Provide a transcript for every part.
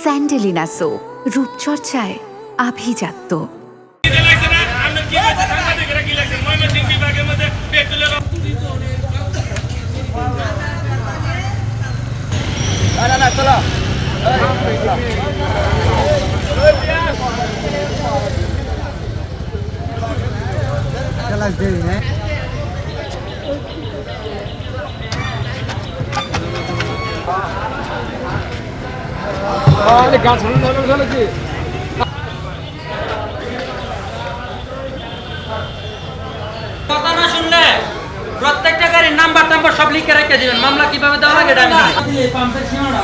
Sandalina so, রূপচর্চায় আভিজাত্য। কথা না শুনলে প্রত্যেকটা গাড়ির নাম্বার টাম্বার সব লিখে রেখে দিবেন। মামলা কিভাবে দেওয়া লাগে এটা আমি জানি। এই পাম্পের সীমানা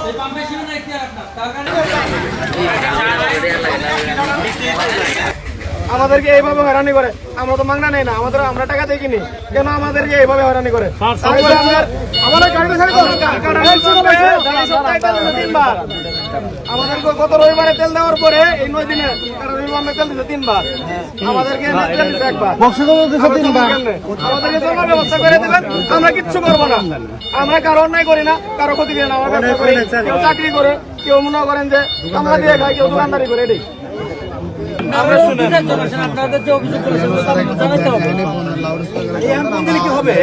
এই পাম্পের সীমানা কি আপনার আমাদেরকে এইভাবে হয়রানি করে। আমরা তো মাংনা নেই না, আমরা টাকা দিয়ে কিনি, কেন আমাদেরকে এইভাবে হয়রানি করে? আমাদেরকে গত রবিবারে তেল দেওয়ার পরে এই 9 দিনে তেল দিচ্ছে 3 বার, আমাদেরকে একবার আমাদেরকে জমার ব্যবস্থা করে দেবেন। আমরা কিচ্ছু করবো না, আমরা কারো অন্যায় করি না, কারো ক্ষতি করি না। আমরা ব্যবসা করি, কেউ চাকরি করে, কেউ মনে করেন যে আমরা দিয়ে খাই, কেউ দোকানদারি করে। এটাই আমরা শুনে আপনাদের যে অভিযোগ করেছেন কি হবে?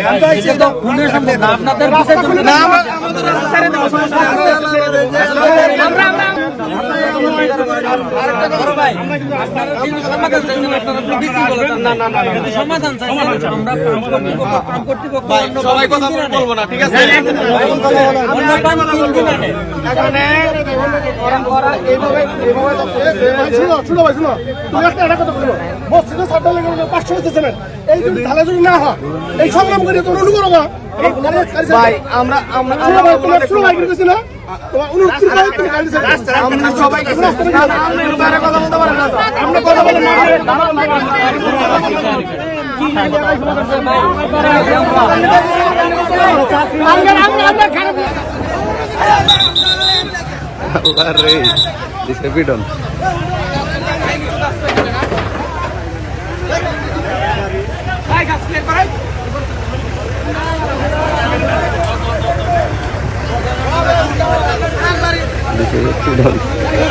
সবাই কথা বলবো না, ঠিক আছে? এই সংগ্রাম করে তোর অনু করো না ভাই। আমরা সবাই কথা বলতে পারেন না, আমরা কথা বলে Dice,